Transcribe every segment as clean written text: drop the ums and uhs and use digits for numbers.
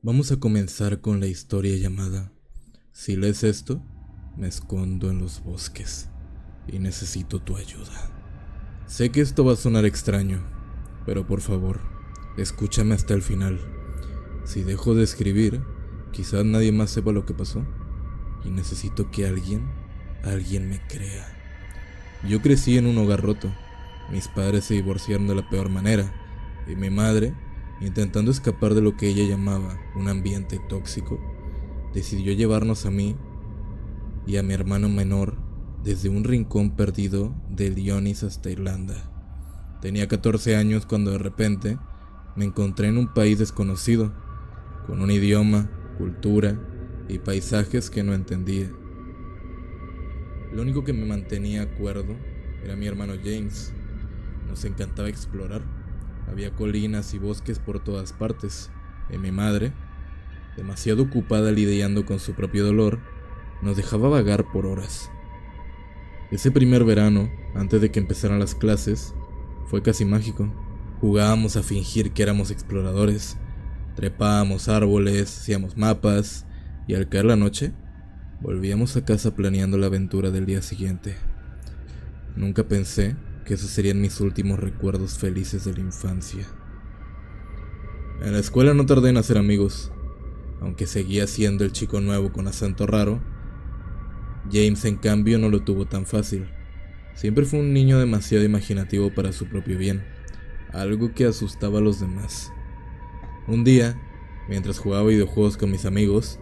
Vamos a comenzar con la historia llamada Si lees esto, me escondo en los bosques y necesito tu ayuda. Sé que esto va a sonar extraño, pero por favor, escúchame hasta el final. Si dejo de escribir, quizás nadie más sepa lo que pasó y necesito que alguien me crea. Yo crecí en un hogar roto. Mis padres se divorciaron de la peor manera y mi madre, intentando escapar de lo que ella llamaba un ambiente tóxico, decidió llevarnos a mí y a mi hermano menor desde un rincón perdido de Lyonis hasta Irlanda. Tenía 14 años cuando de repente me encontré en un país desconocido, con un idioma, cultura y paisajes que no entendía. Lo único que me mantenía cuerdo era mi hermano James. Nos encantaba explorar. Había colinas y bosques por todas partes. Y mi madre, demasiado ocupada lidiando con su propio dolor, nos dejaba vagar por horas. Ese primer verano, antes de que empezaran las clases, fue casi mágico. Jugábamos a fingir que éramos exploradores. Trepábamos árboles, hacíamos mapas, y al caer la noche, volvíamos a casa planeando la aventura del día siguiente. Nunca pensé que esos serían mis últimos recuerdos felices de la infancia. En la escuela no tardé en hacer amigos, aunque seguía siendo el chico nuevo con acento raro. James, en cambio, no lo tuvo tan fácil. Siempre fue un niño demasiado imaginativo para su propio bien, algo que asustaba a los demás. Un día, mientras jugaba videojuegos con mis amigos,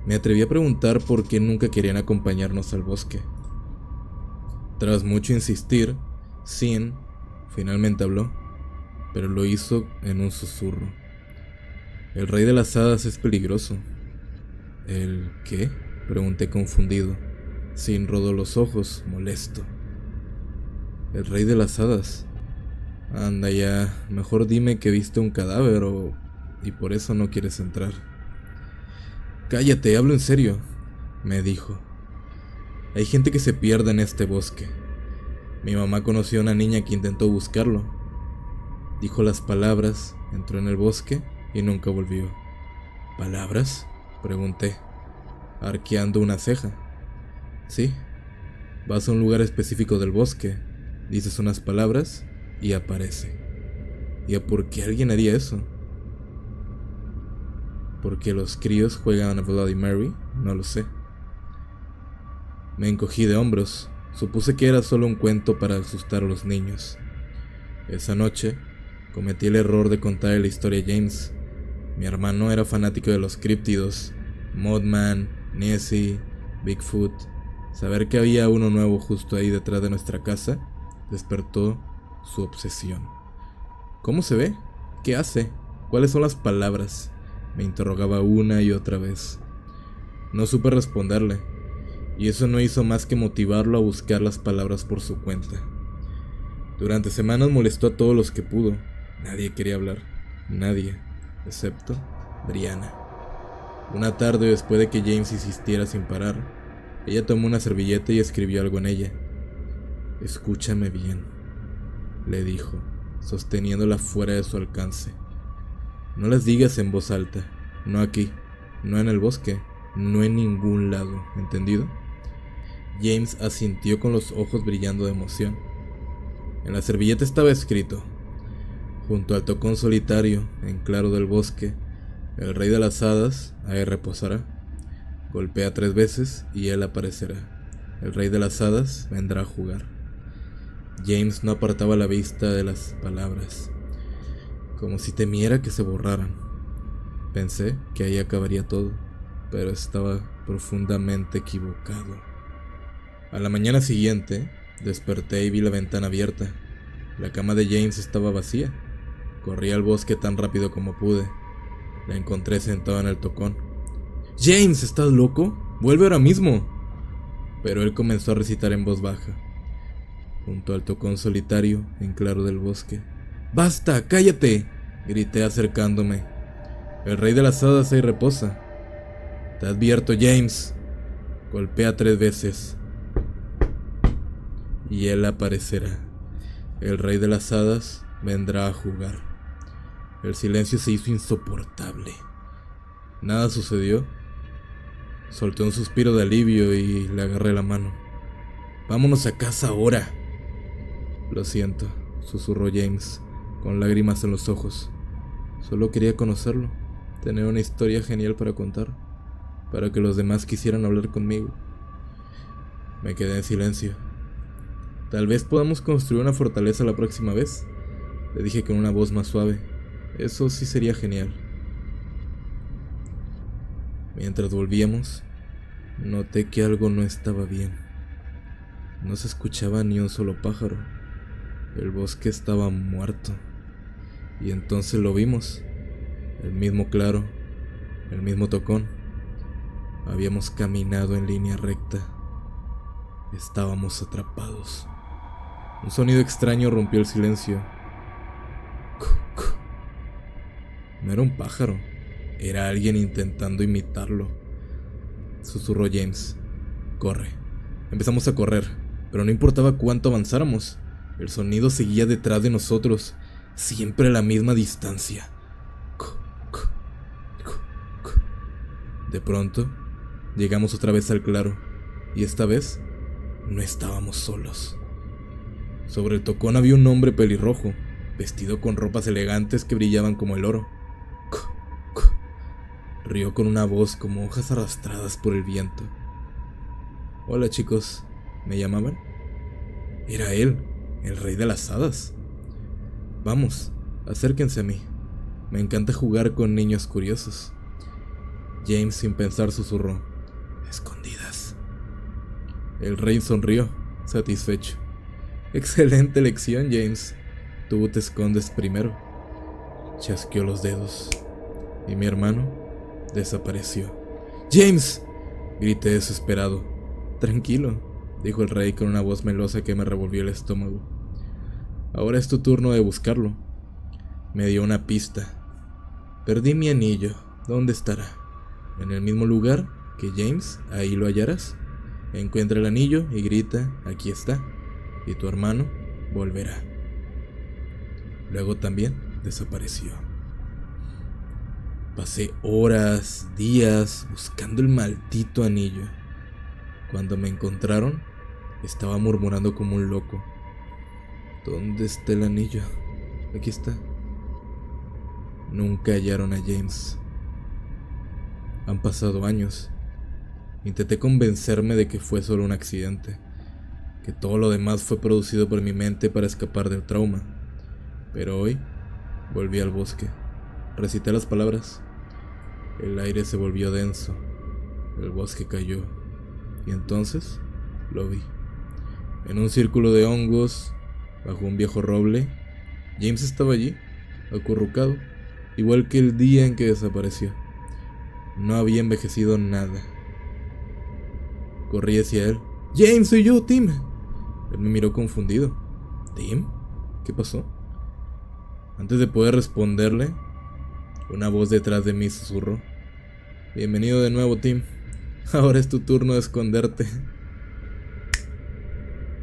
me atreví a preguntar por qué nunca querían acompañarnos al bosque. Tras mucho insistir, Sin finalmente habló, pero lo hizo en un susurro. El rey de las hadas es peligroso. ¿El qué?, pregunté confundido. Sin rodó los ojos, molesto. El rey de las hadas. Anda ya, mejor dime que viste un cadáver y por eso no quieres entrar. Cállate, hablo en serio, me dijo. Hay gente que se pierde en este bosque. Mi mamá conoció a una niña que intentó buscarlo. Dijo las palabras, entró en el bosque y nunca volvió. ¿Palabras?, pregunté, arqueando una ceja. Sí, vas a un lugar específico del bosque, dices unas palabras y aparece. ¿Y a por qué alguien haría eso? ¿Porque los críos juegan a Bloody Mary? No lo sé. Me encogí de hombros. Supuse que era solo un cuento para asustar a los niños. Esa noche, cometí el error de contarle la historia a James. Mi hermano era fanático de los críptidos, Mothman, Nessie, Bigfoot. Saber que había uno nuevo justo ahí detrás de nuestra casa despertó su obsesión. ¿Cómo se ve? ¿Qué hace? ¿Cuáles son las palabras?, me interrogaba una y otra vez. No supe responderle, y eso no hizo más que motivarlo a buscar las palabras por su cuenta. Durante semanas molestó a todos los que pudo. Nadie quería hablar, nadie, excepto Brianna. Una tarde, después de que James insistiera sin parar, ella tomó una servilleta y escribió algo en ella. Escúchame bien, le dijo, sosteniéndola fuera de su alcance. No las digas en voz alta, no aquí, no en el bosque, no en ningún lado, ¿entendido? James asintió con los ojos brillando de emoción. En la servilleta estaba escrito: junto al tocón solitario, en claro del bosque, el rey de las hadas ahí reposará. Golpea 3 veces y él aparecerá. El rey de las hadas vendrá a jugar. James no apartaba la vista de las palabras, como si temiera que se borraran. Pensé que ahí acabaría todo, pero estaba profundamente equivocado. A la mañana siguiente, desperté y vi la ventana abierta. La cama de James estaba vacía. Corrí al bosque tan rápido como pude. La encontré sentada en el tocón. «James, ¿estás loco? ¡Vuelve ahora mismo!». Pero él comenzó a recitar en voz baja, junto al tocón solitario, en claro del bosque. «¡Basta! ¡Cállate!», grité acercándome. «El rey de las hadas ahí reposa. Te advierto, James». Golpea 3 veces y él aparecerá. El rey de las hadas vendrá a jugar. El silencio se hizo insoportable. Nada sucedió. Solté un suspiro de alivio y le agarré la mano. Vámonos a casa ahora. Lo siento, susurró James, con lágrimas en los ojos. Solo quería conocerlo, tener una historia genial para contar, para que los demás quisieran hablar conmigo. Me quedé en silencio. Tal vez podamos construir una fortaleza la próxima vez, le dije con una voz más suave. Eso sí sería genial. Mientras volvíamos, noté que algo no estaba bien. No se escuchaba ni un solo pájaro. El bosque estaba muerto. Y entonces lo vimos. El mismo claro, el mismo tocón. Habíamos caminado en línea recta. Estábamos atrapados. Un sonido extraño rompió el silencio. No era un pájaro, era alguien intentando imitarlo. Susurró James. Corre. Empezamos a correr, pero no importaba cuánto avanzáramos. El sonido seguía detrás de nosotros, siempre a la misma distancia. De pronto, llegamos otra vez al claro, y esta vez no estábamos solos. Sobre el tocón había un hombre pelirrojo, vestido con ropas elegantes que brillaban como el oro. Rió con una voz como hojas arrastradas por el viento. Hola chicos, ¿me llamaban? Era él, el rey de las hadas. Vamos, acérquense a mí. Me encanta jugar con niños curiosos. James sin pensar susurró. Escondidas. El rey sonrió, satisfecho. Excelente elección, James. Tú te escondes primero. Chasqueó los dedos. Y mi hermano desapareció. ¡James!, grité desesperado. Tranquilo, dijo el rey con una voz melosa que me revolvió el estómago. Ahora es tu turno de buscarlo. Me dio una pista. Perdí mi anillo. ¿Dónde estará? ¿En el mismo lugar que James? Ahí lo hallarás. Encuentra el anillo y grita, aquí está. Y tu hermano volverá. Luego también desapareció. Pasé horas, días, buscando el maldito anillo. Cuando me encontraron, estaba murmurando como un loco. ¿Dónde está el anillo? Aquí está. Nunca hallaron a James. Han pasado años. Intenté convencerme de que fue solo un accidente, que todo lo demás fue producido por mi mente para escapar del trauma. Pero hoy volví al bosque. Recité las palabras. El aire se volvió denso. El bosque cayó. Y entonces lo vi. En un círculo de hongos, bajo un viejo roble, James estaba allí, acurrucado, igual que el día en que desapareció. No había envejecido nada. Corrí hacia él. ¡James, soy yo, Tim! Él me miró confundido. ¿Tim? ¿Qué pasó? Antes de poder responderle, una voz detrás de mí susurró. Bienvenido de nuevo, Tim. Ahora es tu turno de esconderte.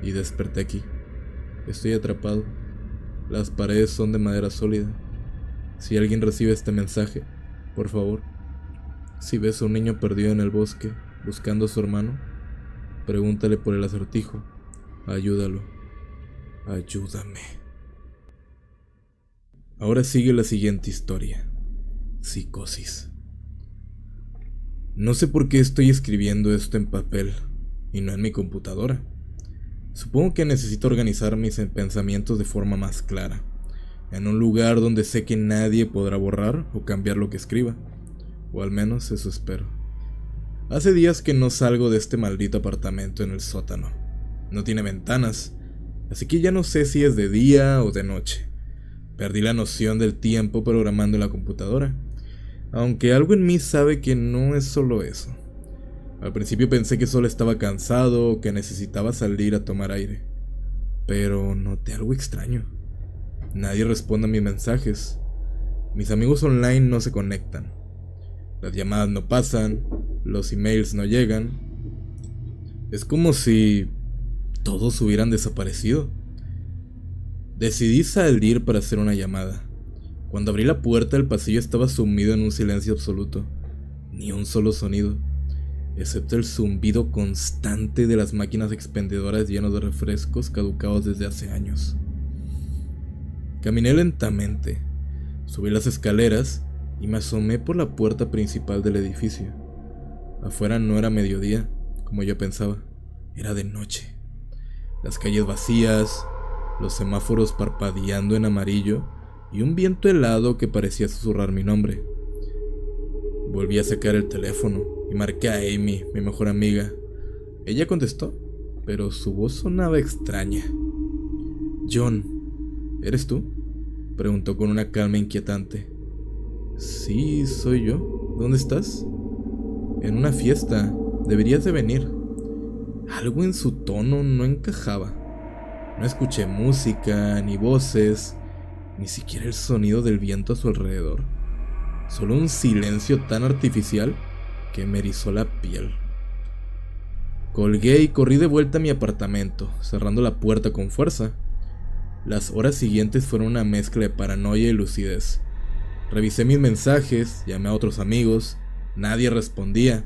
Y desperté aquí. Estoy atrapado. Las paredes son de madera sólida. Si alguien recibe este mensaje, por favor, si ves a un niño perdido en el bosque buscando a su hermano, pregúntale por el acertijo. Ayúdalo. Ayúdame. Ahora sigue la siguiente historia. Psicosis. No sé por qué estoy escribiendo esto en papel y no en mi computadora. Supongo que necesito organizar mis pensamientos de forma más clara, en un lugar donde sé que nadie podrá borrar o cambiar lo que escriba, o al menos eso espero. Hace días que no salgo de este maldito apartamento en el sótano. No tiene ventanas, así que ya no sé si es de día o de noche. Perdí la noción del tiempo programando la computadora, aunque algo en mí sabe que no es solo eso. Al principio pensé que solo estaba cansado o que necesitaba salir a tomar aire, pero noté algo extraño. Nadie responde a mis mensajes. Mis amigos online no se conectan. Las llamadas no pasan, los emails no llegan. Es como si todos hubieran desaparecido. Decidí salir para hacer una llamada. Cuando abrí la puerta, el pasillo estaba sumido en un silencio absoluto. ni un solo sonido, excepto el zumbido constante de las máquinas expendedoras llenas de refrescos caducados desde hace años. Caminé lentamente, subí las escaleras y me asomé por la puerta principal del edificio. Afuera no era mediodía, como yo pensaba, era de noche. Las calles vacías, los semáforos parpadeando en amarillo y un viento helado que parecía susurrar mi nombre. Volví a sacar el teléfono y marqué a Amy, mi mejor amiga. Ella contestó, pero su voz sonaba extraña. «John, ¿eres tú?», preguntó con una calma inquietante. «Sí, soy yo. ¿Dónde estás?» «En una fiesta. Deberías de venir». Algo en su tono no encajaba. No escuché música, ni voces, ni siquiera el sonido del viento a su alrededor. Solo un silencio tan artificial que me erizó la piel. Colgué y corrí de vuelta a mi apartamento, cerrando la puerta con fuerza. Las horas siguientes fueron una mezcla de paranoia y lucidez. Revisé mis mensajes, llamé a otros amigos, nadie respondía,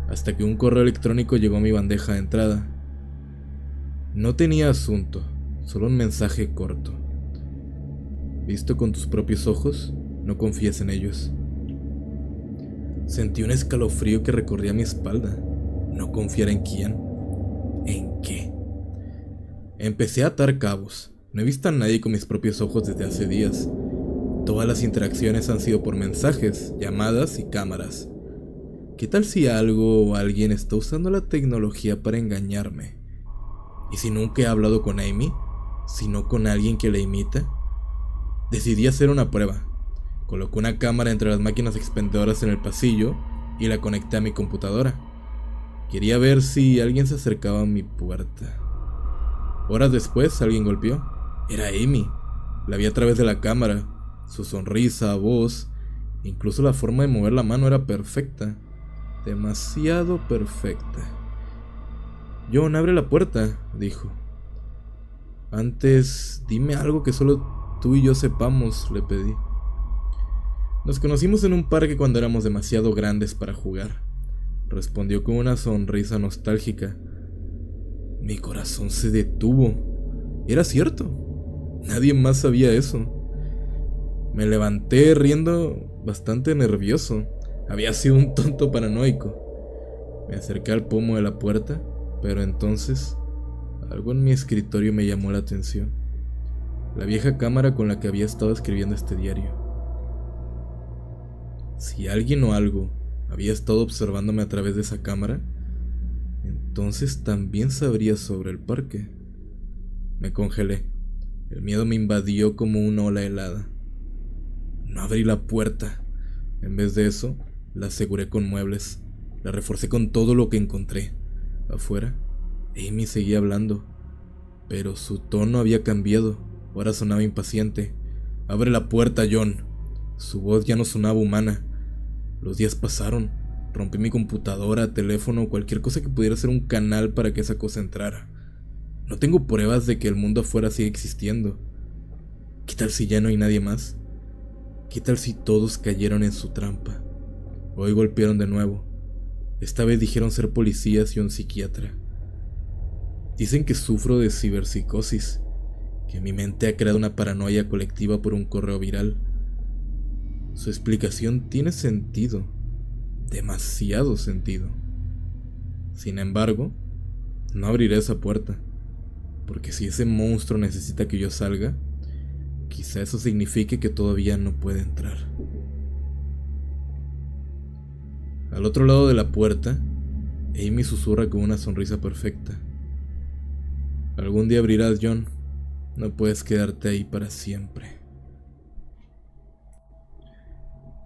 hasta que un correo electrónico llegó a mi bandeja de entrada. No tenía asunto, solo un mensaje corto. «Visto con tus propios ojos, no confíes en ellos». Sentí un escalofrío que recorría mi espalda. ¿No confiar en quién? ¿En qué? Empecé a atar cabos. No he visto a nadie con mis propios ojos desde hace días. Todas las interacciones han sido por mensajes, llamadas y cámaras. ¿Qué tal si algo o alguien está usando la tecnología para engañarme? ¿Y si nunca he hablado con Amy, sino con alguien que la imita? Decidí hacer una prueba. Coloqué una cámara entre las máquinas expendedoras en el pasillo y la conecté a mi computadora. Quería ver si alguien se acercaba a mi puerta. Horas después, alguien golpeó. Era Amy. La vi a través de la cámara. Su sonrisa, voz, incluso la forma de mover la mano era perfecta. Demasiado perfecta. «John, abre la puerta», dijo. «Antes, dime algo que solo tú y yo sepamos», le pedí. «Nos conocimos en un parque cuando éramos demasiado grandes para jugar», respondió con una sonrisa nostálgica. Mi corazón se detuvo. Era cierto. Nadie más sabía eso. Me levanté riendo, bastante nervioso. Había sido un tonto paranoico. Me acerqué al pomo de la puerta, pero entonces algo en mi escritorio me llamó la atención. La vieja cámara con la que había estado escribiendo este diario. Si alguien o algo había estado observándome a través de esa cámara, entonces también sabría sobre el parque. Me congelé. El miedo me invadió como una ola helada. No abrí la puerta. En vez de eso, la aseguré con muebles. La reforcé con todo lo que encontré. Afuera, Amy seguía hablando, pero su tono había cambiado. Ahora sonaba impaciente. «Abre la puerta, John». Su voz ya no sonaba humana. Los días pasaron. Rompí mi computadora, teléfono, cualquier cosa que pudiera ser un canal para que esa cosa entrara. No tengo pruebas de que el mundo afuera sigue existiendo. ¿Qué tal si ya no hay nadie más? ¿Qué tal si todos cayeron en su trampa? Hoy golpearon de nuevo. Esta vez dijeron ser policías y un psiquiatra. Dicen que sufro de ciberpsicosis, que mi mente ha creado una paranoia colectiva por un correo viral. Su explicación tiene sentido, demasiado sentido. Sin embargo, no abriré esa puerta, porque si ese monstruo necesita que yo salga, quizá eso signifique que todavía no puede entrar. Al otro lado de la puerta, Amy susurra con una sonrisa perfecta. «Algún día abrirás, John. No puedes quedarte ahí para siempre».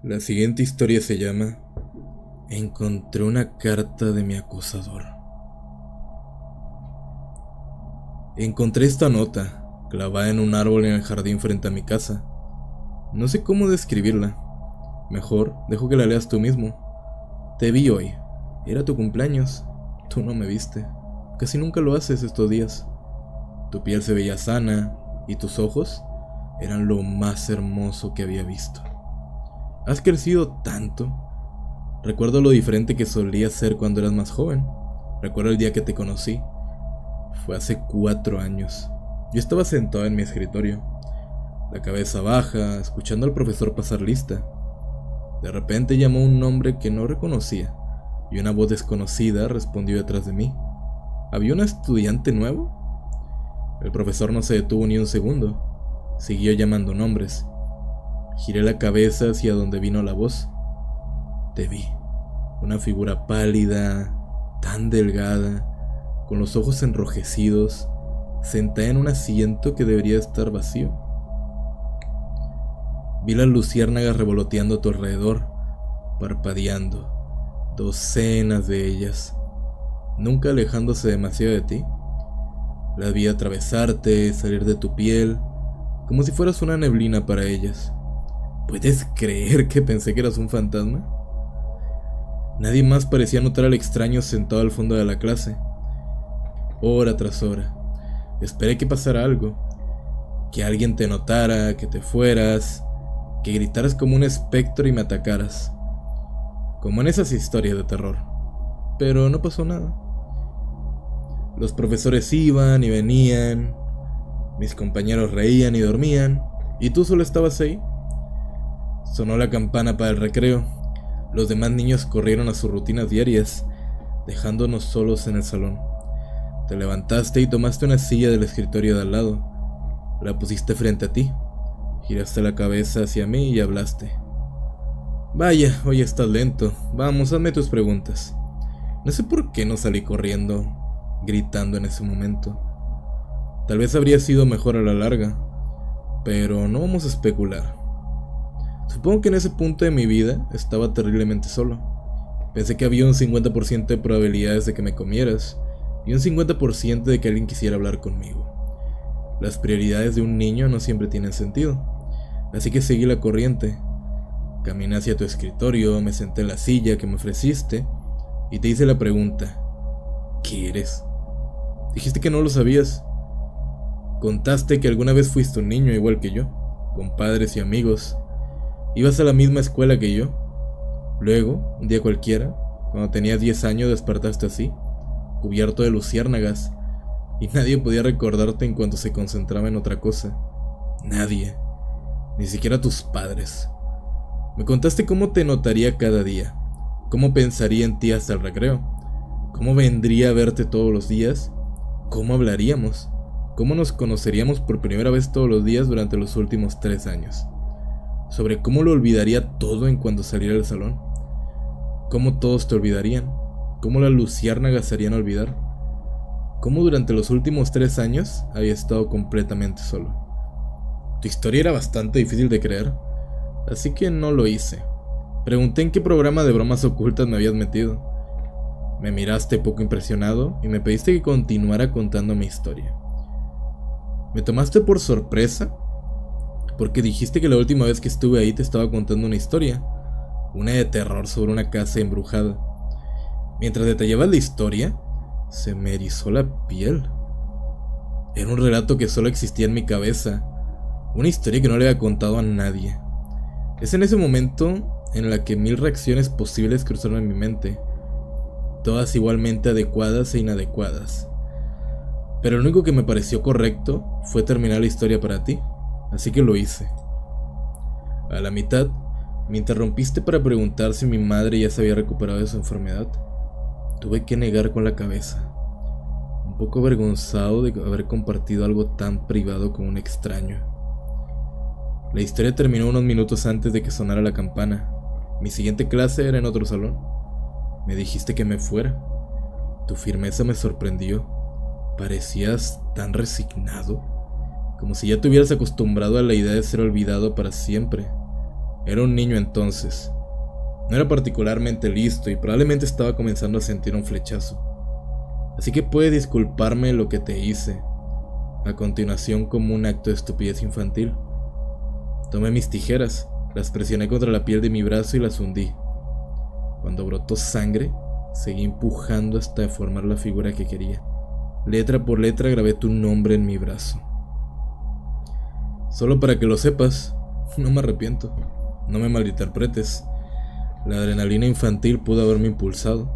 La siguiente historia se llama «Encontré una carta de mi acosador». Encontré esta nota, clavada en un árbol en el jardín frente a mi casa. No sé cómo describirla. Mejor, dejo que la leas tú mismo. Te vi hoy. Era tu cumpleaños. Tú no me viste. Casi nunca lo haces estos días. Tu piel se veía sana y tus ojos eran lo más hermoso que había visto. Has crecido tanto. Recuerdo lo diferente que solías ser cuando eras más joven. Recuerdo el día que te conocí. Fue hace 4 años. Yo estaba sentado en mi escritorio, la cabeza baja, escuchando al profesor pasar lista. De repente llamó un nombre que no reconocía, y una voz desconocida respondió detrás de mí. ¿Había un estudiante nuevo? El profesor no se detuvo ni un segundo. Siguió llamando nombres. Giré la cabeza hacia donde vino la voz. Te vi. Una figura pálida, tan delgada, con los ojos enrojecidos, sentada en un asiento que debería estar vacío. Vi las luciérnagas revoloteando a tu alrededor, parpadeando, docenas de ellas, nunca alejándose demasiado de ti. Las vi atravesarte, salir de tu piel, como si fueras una neblina para ellas. ¿Puedes creer que pensé que eras un fantasma? Nadie más parecía notar al extraño sentado al fondo de la clase. Hora tras hora, esperé que pasara algo, que alguien te notara, que te fueras, que gritaras como un espectro y me atacaras, como en esas historias de terror. Pero no pasó nada. Los profesores iban y venían, mis compañeros reían y dormían, y tú solo estabas ahí. Sonó la campana para el recreo. Los demás niños corrieron a sus rutinas diarias, dejándonos solos en el salón. Te levantaste y tomaste una silla del escritorio de al lado. La pusiste frente a ti. Giraste la cabeza hacia mí y hablaste. Vaya, hoy estás lento. Vamos, hazme tus preguntas. No sé por qué no salí corriendo, gritando en ese momento. Tal vez habría sido mejor a la larga, pero no vamos a especular. Supongo que en ese punto de mi vida estaba terriblemente solo. Pensé que había un 50% de probabilidades de que me comieras y un 50% de que alguien quisiera hablar conmigo. Las prioridades de un niño no siempre tienen sentido, así que seguí la corriente. Caminé hacia tu escritorio, me senté en la silla que me ofreciste y te hice la pregunta: ¿qué eres? Dijiste que no lo sabías. Contaste que alguna vez fuiste un niño igual que yo, con padres y amigos. Ibas a la misma escuela que yo. Luego, un día cualquiera, cuando tenías 10 años, despertaste así, cubierto de luciérnagas, y nadie podía recordarte en cuanto se concentraba en otra cosa. Nadie, ni siquiera tus padres. Me contaste cómo te notaría cada día, cómo pensaría en ti hasta el recreo, cómo vendría a verte todos los días, cómo hablaríamos, cómo nos conoceríamos por primera vez todos los días durante los últimos 3 años. Sobre cómo lo olvidaría todo en cuanto saliera del salón, cómo todos te olvidarían, cómo las luciérnagas se harían olvidar, cómo durante los últimos 3 años había estado completamente solo. Tu historia era bastante difícil de creer, así que no lo hice. Pregunté en qué programa de bromas ocultas me habías metido. Me miraste poco impresionado y me pediste que continuara contando mi historia. ¿Me tomaste por sorpresa? Porque dijiste que la última vez que estuve ahí te estaba contando una historia, una de terror sobre una casa embrujada. Mientras detallabas la historia, se me erizó la piel. Era un relato que solo existía en mi cabeza, una historia que no le había contado a nadie. Es en ese momento en la que 1000 reacciones posibles cruzaron en mi mente, todas igualmente adecuadas e inadecuadas. Pero lo único que me pareció correcto fue terminar la historia para ti. Así que lo hice. A la mitad, me interrumpiste para preguntar si mi madre ya se había recuperado de su enfermedad. Tuve que negar con la cabeza, un poco avergonzado de haber compartido algo tan privado con un extraño. La historia terminó unos minutos antes de que sonara la campana. Mi siguiente clase era en otro salón. Me dijiste que me fuera. Tu firmeza me sorprendió. Parecías tan resignado, como si ya te hubieras acostumbrado a la idea de ser olvidado para siempre. Era un niño entonces. No era particularmente listo y probablemente estaba comenzando a sentir un flechazo. Así que puedes disculparme lo que te hice, a continuación, como un acto de estupidez infantil. Tomé mis tijeras, las presioné contra la piel de mi brazo y las hundí. Cuando brotó sangre, seguí empujando hasta formar la figura que quería. Letra por letra grabé tu nombre en mi brazo. Solo para que lo sepas, no me arrepiento. No me malinterpretes. La adrenalina infantil pudo haberme impulsado,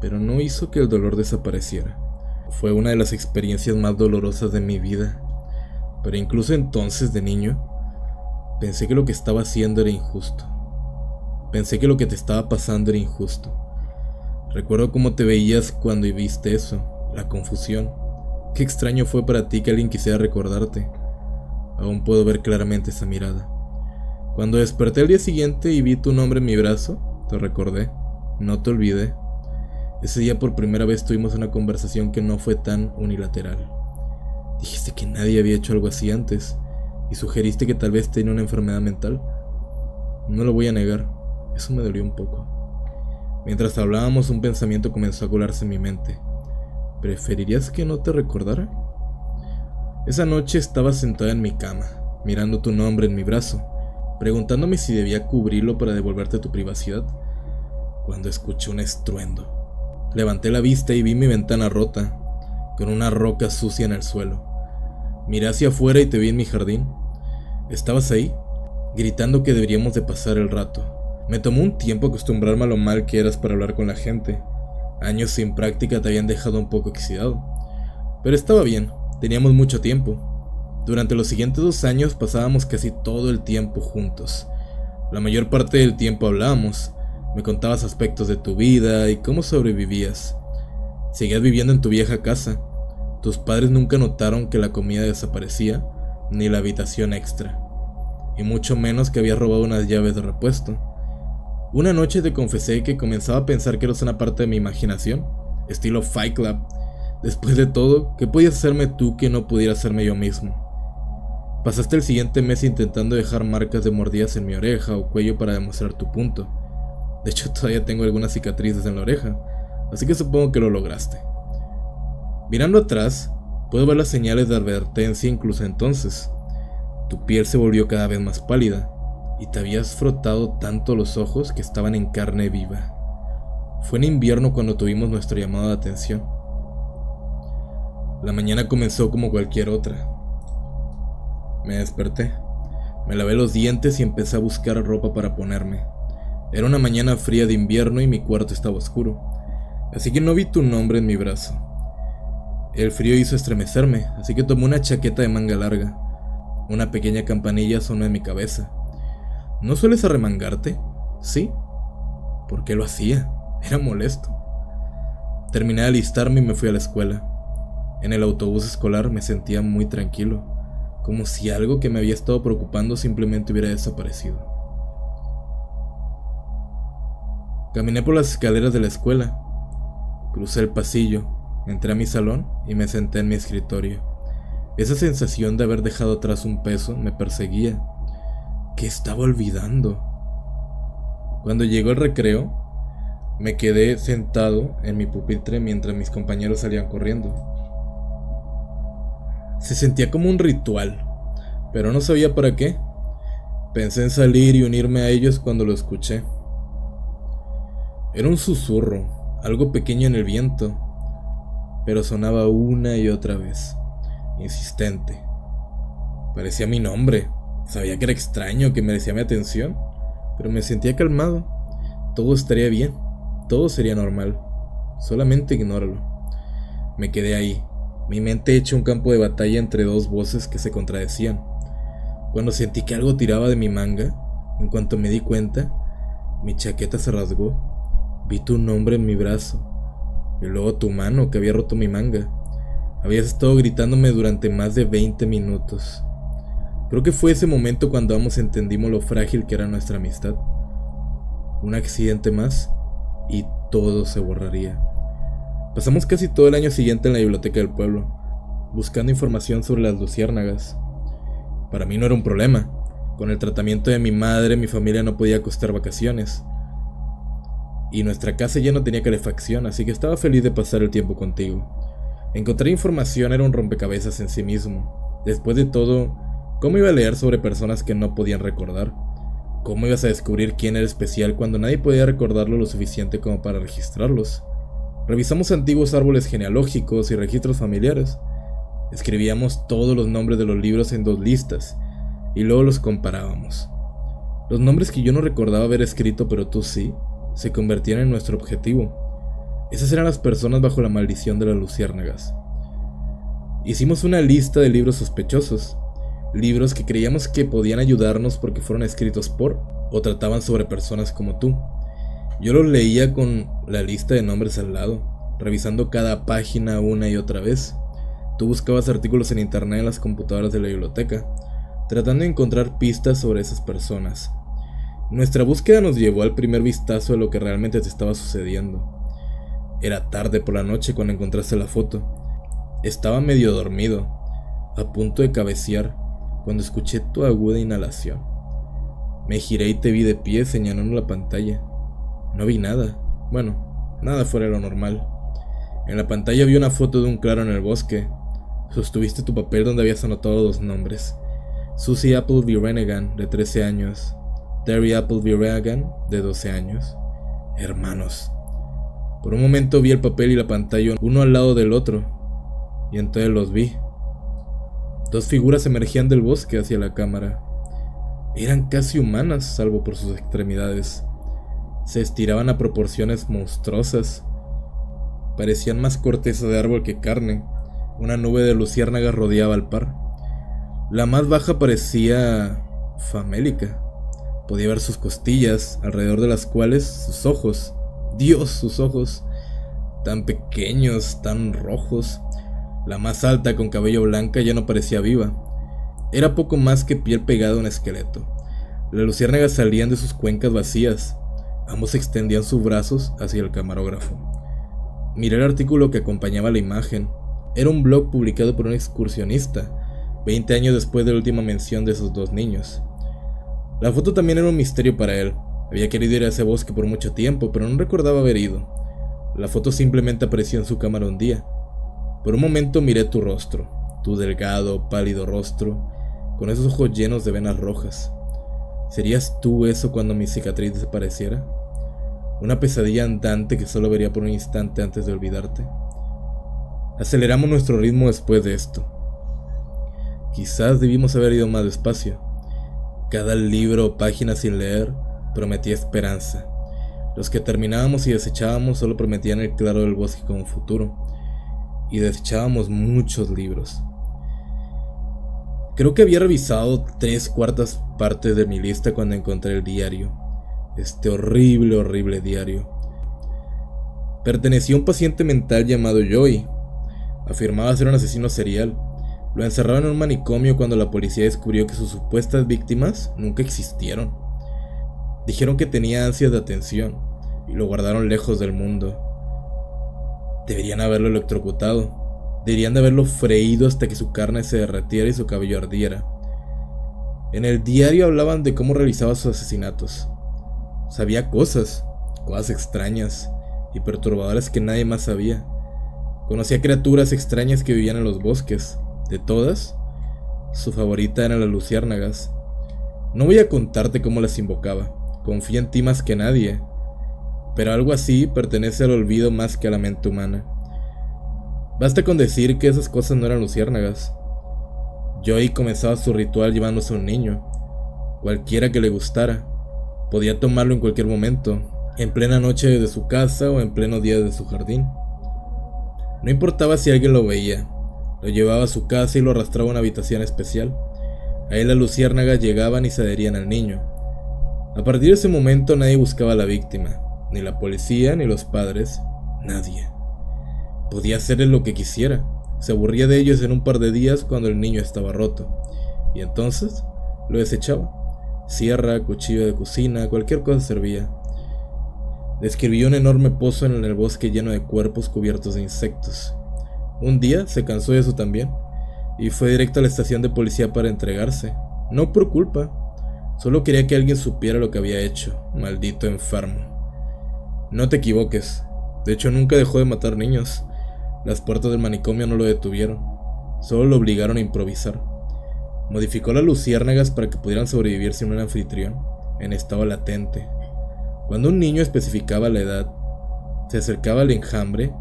pero no hizo que el dolor desapareciera. Fue una de las experiencias más dolorosas de mi vida, pero incluso entonces, de niño, pensé que lo que estaba haciendo era injusto. Pensé que lo que te estaba pasando era injusto. Recuerdo cómo te veías cuando viste eso, la confusión. Qué extraño fue para ti que alguien quisiera recordarte. Aún puedo ver claramente esa mirada. Cuando desperté el día siguiente y vi tu nombre en mi brazo, te recordé, no te olvidé. Ese día por primera vez tuvimos una conversación que no fue tan unilateral. Dijiste que nadie había hecho algo así antes y sugeriste que tal vez tenía una enfermedad mental. No lo voy a negar, eso me dolió un poco. Mientras hablábamos, un pensamiento comenzó a colarse en mi mente. ¿Preferirías que no te recordara? Esa noche estaba sentada en mi cama, mirando tu nombre en mi brazo, preguntándome si debía cubrirlo para devolverte tu privacidad, cuando escuché un estruendo. Levanté la vista y vi mi ventana rota, con una roca sucia en el suelo. Miré hacia afuera y te vi en mi jardín. Estabas ahí, gritando que deberíamos de pasar el rato. Me tomó un tiempo acostumbrarme a lo mal que eras para hablar con la gente. Años sin práctica te habían dejado un poco oxidado. Pero estaba bien, teníamos mucho tiempo. Durante los siguientes 2 años pasábamos casi todo el tiempo juntos. La mayor parte del tiempo hablábamos. Me contabas aspectos de tu vida y cómo sobrevivías. Seguías viviendo en tu vieja casa. Tus padres nunca notaron que la comida desaparecía, ni la habitación extra, y mucho menos que habías robado unas llaves de repuesto. Una noche te confesé que comenzaba a pensar que eras una parte de mi imaginación, estilo Fight Club. Después de todo, ¿qué podías hacerme tú que no pudiera hacerme yo mismo? Pasaste el siguiente mes intentando dejar marcas de mordidas en mi oreja o cuello para demostrar tu punto. De hecho, todavía tengo algunas cicatrices en la oreja, así que supongo que lo lograste. Mirando atrás, puedo ver las señales de advertencia incluso entonces. Tu piel se volvió cada vez más pálida, y te habías frotado tanto los ojos que estaban en carne viva. Fue en invierno cuando tuvimos nuestro llamado de atención. La mañana comenzó como cualquier otra. Me desperté, me lavé los dientes y empecé a buscar ropa para ponerme. Era una mañana fría de invierno y mi cuarto estaba oscuro, así que no vi tu nombre en mi brazo. El frío hizo estremecerme, así que tomé una chaqueta de manga larga. Una pequeña campanilla sonó en mi cabeza. ¿No sueles arremangarte? Sí. ¿Por qué lo hacía? Era molesto. Terminé de alistarme y me fui a la escuela. En el autobús escolar me sentía muy tranquilo, como si algo que me había estado preocupando simplemente hubiera desaparecido. Caminé por las escaleras de la escuela. Crucé el pasillo, entré a mi salón y me senté en mi escritorio. Esa sensación de haber dejado atrás un peso me perseguía. ¿Qué estaba olvidando? Cuando llegó el recreo, me quedé sentado en mi pupitre mientras mis compañeros salían corriendo. Se sentía como un ritual, pero no sabía para qué. Pensé en salir y unirme a ellos cuando lo escuché. Era un susurro, algo pequeño en el viento, pero sonaba una y otra vez, insistente. Parecía mi nombre. Sabía que era extraño, que merecía mi atención, pero me sentía calmado. Todo estaría bien, todo sería normal. Solamente ignóralo. Me quedé ahí, mi mente hecha un campo de batalla entre dos voces que se contradecían. Cuando sentí que algo tiraba de mi manga, en cuanto me di cuenta, mi chaqueta se rasgó. Vi tu nombre en mi brazo, y luego tu mano que había roto mi manga. Habías estado gritándome durante más de 20 minutos. Creo que fue ese momento cuando ambos entendimos lo frágil que era nuestra amistad. Un accidente más y todo se borraría. Pasamos casi todo el año siguiente en la biblioteca del pueblo, buscando información sobre las luciérnagas. Para mí no era un problema. Con el tratamiento de mi madre, mi familia no podía costear vacaciones. Y nuestra casa ya no tenía calefacción, así que estaba feliz de pasar el tiempo contigo. Encontrar información era un rompecabezas en sí mismo. Después de todo, ¿cómo iba a leer sobre personas que no podían recordar? ¿Cómo ibas a descubrir quién era especial cuando nadie podía recordarlo lo suficiente como para registrarlos? Revisamos antiguos árboles genealógicos y registros familiares. Escribíamos todos los nombres de los libros en 2 listas y luego los comparábamos. Los nombres que yo no recordaba haber escrito, pero tú sí, se convertían en nuestro objetivo. Esas eran las personas bajo la maldición de las luciérnagas. Hicimos una lista de libros sospechosos, libros que creíamos que podían ayudarnos porque fueron escritos por o trataban sobre personas como tú. Yo los leía con la lista de nombres al lado, revisando cada página una y otra vez. Tú buscabas artículos en internet en las computadoras de la biblioteca, tratando de encontrar pistas sobre esas personas. Nuestra búsqueda nos llevó al primer vistazo de lo que realmente te estaba sucediendo. Era tarde por la noche cuando encontraste la foto. Estaba medio dormido, a punto de cabecear, cuando escuché tu aguda inhalación. Me giré y te vi de pie señalando la pantalla. No vi nada, bueno, nada fuera de lo normal. En la pantalla vi una foto de un claro en el bosque. Sostuviste tu papel donde habías anotado 2 nombres: Susie Appleby Renegan, de 13 años, Terry Appleby Renegan, de 12 años. Hermanos. Por un momento vi el papel y la pantalla uno al lado del otro, y entonces los vi. 2 figuras emergían del bosque hacia la cámara. Eran casi humanas, salvo por sus extremidades. Se estiraban a proporciones monstruosas. Parecían más corteza de árbol que carne. Una nube de luciérnagas rodeaba al par. La más baja parecía famélica. Podía ver sus costillas, alrededor de las cuales sus ojos. Dios, sus ojos. Tan pequeños, tan rojos. La más alta, con cabello blanco, ya no parecía viva. Era poco más que piel pegada a un esqueleto. Las luciérnagas salían de sus cuencas vacías. Ambos extendían sus brazos hacia el camarógrafo. Miré el artículo que acompañaba la imagen. Era un blog publicado por un excursionista, 20 años después de la última mención de esos 2 niños. La foto también era un misterio para él. Había querido ir a ese bosque por mucho tiempo, pero no recordaba haber ido. La foto simplemente apareció en su cámara un día. Por un momento miré tu rostro, tu delgado, pálido rostro, con esos ojos llenos de venas rojas. ¿Serías tú eso cuando mi cicatriz desapareciera? Una pesadilla andante que solo vería por un instante antes de olvidarte. Aceleramos nuestro ritmo después de esto. Quizás debimos haber ido más despacio. Cada libro o página sin leer prometía esperanza. Los que terminábamos y desechábamos solo prometían el claro del bosque como futuro. Y desechábamos muchos libros. Creo que había revisado 3/4 partes de mi lista cuando encontré el diario. Este horrible diario. Pertenecía a un paciente mental llamado Joey. Afirmaba ser un asesino serial. Lo encerraron en un manicomio cuando la policía descubrió que sus supuestas víctimas nunca existieron. Dijeron que tenía ansias de atención y lo guardaron lejos del mundo. Deberían haberlo electrocutado. Deberían de haberlo freído hasta que su carne se derretiera y su cabello ardiera. En el diario hablaban de cómo realizaba sus asesinatos. Sabía cosas extrañas y perturbadoras que nadie más sabía. Conocía criaturas extrañas que vivían en los bosques. De todas, su favorita eran las luciérnagas. No voy a contarte cómo las invocaba. Confía en ti más que nadie. Pero algo así pertenece al olvido más que a la mente humana. Basta con decir que esas cosas no eran luciérnagas. Joey comenzaba su ritual llevándose a un niño, cualquiera que le gustara. Podía tomarlo en cualquier momento, en plena noche de su casa o en pleno día de su jardín. No importaba si alguien lo veía, lo llevaba a su casa y lo arrastraba a una habitación especial. Ahí las luciérnagas llegaban y se adherían al niño. A partir de ese momento nadie buscaba a la víctima, ni la policía ni los padres, nadie. Podía hacerle lo que quisiera. Se aburría de ellos en un par de días cuando el niño estaba roto, y entonces lo desechaba. Sierra, cuchillo de cocina, cualquier cosa servía. Describió un enorme pozo en el bosque lleno de cuerpos cubiertos de insectos. Un día se cansó de eso también, y fue directo a la estación de policía para entregarse. No por culpa, solo quería que alguien supiera lo que había hecho, maldito enfermo. No te equivoques, de hecho nunca dejó de matar niños. Las puertas del manicomio no lo detuvieron, solo lo obligaron a improvisar. Modificó las luciérnagas para que pudieran sobrevivir sin un anfitrión, en estado latente. Cuando un niño especificaba la edad, se acercaba al enjambre,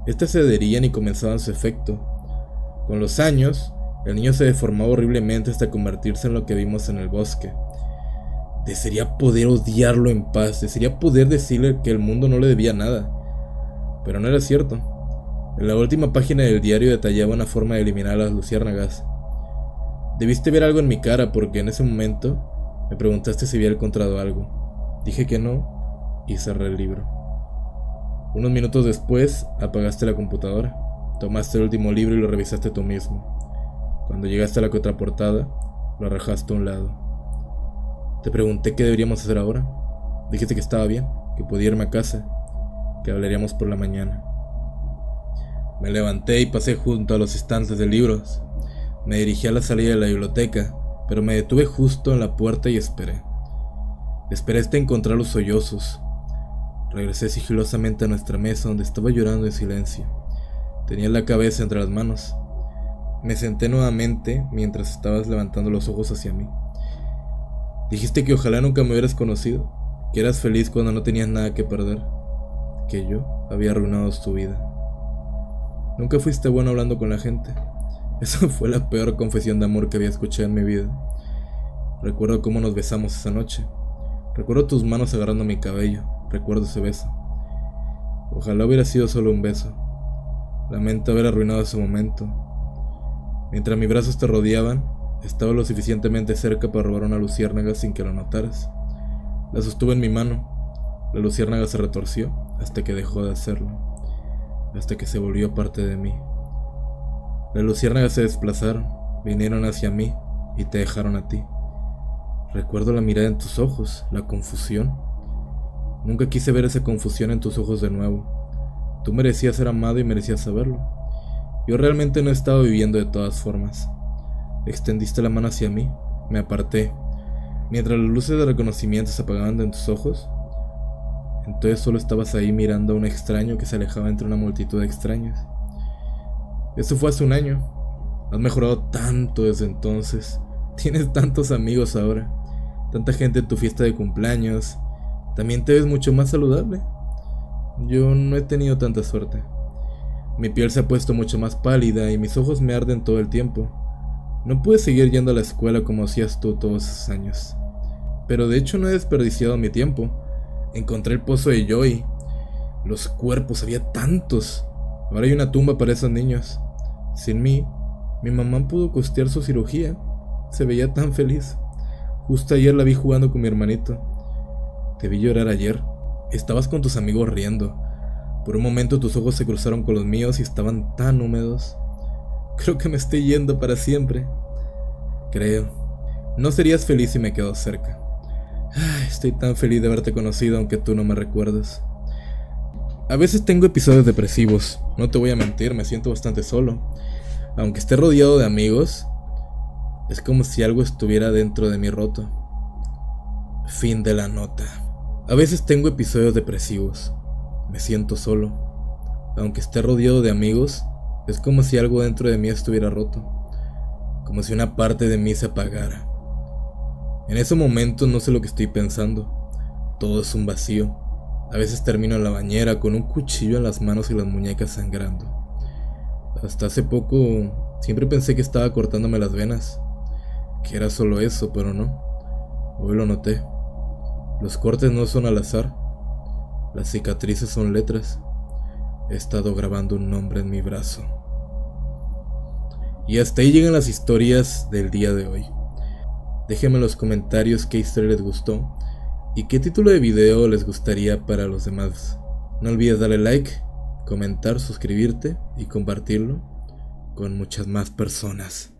estas se adherían y comenzaban su efecto. Con los años, el niño se deformaba horriblemente hasta convertirse en lo que vimos en el bosque. Desearía poder odiarlo en paz, desearía poder decirle que el mundo no le debía nada. Pero no era cierto. En la última página del diario detallaba una forma de eliminar a las luciérnagas. Debiste ver algo en mi cara porque en ese momento me preguntaste si había encontrado algo. Dije que no y cerré el libro. Unos minutos después apagaste la computadora, tomaste el último libro y lo revisaste tú mismo. Cuando llegaste a la contraportada, lo arrojaste a un lado. Te pregunté qué deberíamos hacer ahora. Dijiste que estaba bien, que podía irme a casa, que hablaríamos por la mañana. Me levanté y pasé junto a los estantes de libros. Me dirigí a la salida de la biblioteca, pero me detuve justo en la puerta y esperé. Esperé hasta encontrar los sollozos. Regresé sigilosamente a nuestra mesa donde estaba llorando en silencio. Tenía la cabeza entre las manos. Me senté nuevamente mientras estabas levantando los ojos hacia mí. Dijiste que ojalá nunca me hubieras conocido, que eras feliz cuando no tenías nada que perder, que yo había arruinado tu vida. Nunca fuiste bueno hablando con la gente. Esa fue la peor confesión de amor que había escuchado en mi vida. Recuerdo cómo nos besamos esa noche. Recuerdo tus manos agarrando mi cabello. Recuerdo ese beso. Ojalá hubiera sido solo un beso. Lamento haber arruinado ese momento. Mientras mis brazos te rodeaban, estaba lo suficientemente cerca para robar una luciérnaga sin que lo notaras. La sostuve en mi mano. La luciérnaga se retorció hasta que dejó de hacerlo, hasta que se volvió parte de mí. Las luciérnagas se desplazaron, vinieron hacia mí y te dejaron a ti. Recuerdo la mirada en tus ojos, la confusión. Nunca quise ver esa confusión en tus ojos de nuevo. Tú merecías ser amado y merecías saberlo. Yo realmente no estaba viviendo de todas formas. Extendiste la mano hacia mí, me aparté. Mientras las luces de reconocimiento se apagaban en tus ojos, entonces solo estabas ahí mirando a un extraño que se alejaba entre una multitud de extraños. Eso fue hace un año. Has mejorado tanto desde entonces. Tienes tantos amigos ahora, tanta gente en tu fiesta de cumpleaños. También te ves mucho más saludable. Yo no he tenido tanta suerte. Mi piel se ha puesto mucho más pálida y mis ojos me arden todo el tiempo. No pude seguir yendo a la escuela como hacías tú todos esos años. Pero de hecho no he desperdiciado mi tiempo. Encontré el pozo de Joy. Los cuerpos, había tantos. Ahora hay una tumba para esos niños. Sin mí, mi mamá pudo costear su cirugía. Se veía tan feliz. Justo ayer la vi jugando con mi hermanito. Te vi llorar ayer. Estabas con tus amigos riendo. Por un momento tus ojos se cruzaron con los míos y estaban tan húmedos. Creo que me estoy yendo para siempre. Creo. No serías feliz si me quedo cerca. Estoy tan feliz de haberte conocido aunque tú no me recuerdes. A veces tengo episodios depresivos. No te voy a mentir, me siento bastante solo. Aunque esté rodeado de amigos, es como si algo estuviera dentro de mí roto. Fin de la nota. A veces tengo episodios depresivos. Me siento solo. Aunque esté rodeado de amigos, es como si algo dentro de mí estuviera roto. Como si una parte de mí se apagara. En ese momento no sé lo que estoy pensando. Todo es un vacío. A veces termino en la bañera con un cuchillo en las manos y las muñecas sangrando. Hasta hace poco siempre pensé que estaba cortándome las venas, que era solo eso, pero no. Hoy lo noté. Los cortes no son al azar. Las cicatrices son letras. He estado grabando un nombre en mi brazo. Y hasta ahí llegan las historias del día de hoy. Déjenme en los comentarios qué historia les gustó y qué título de video les gustaría para los demás. No olvides darle like, comentar, suscribirte y compartirlo con muchas más personas.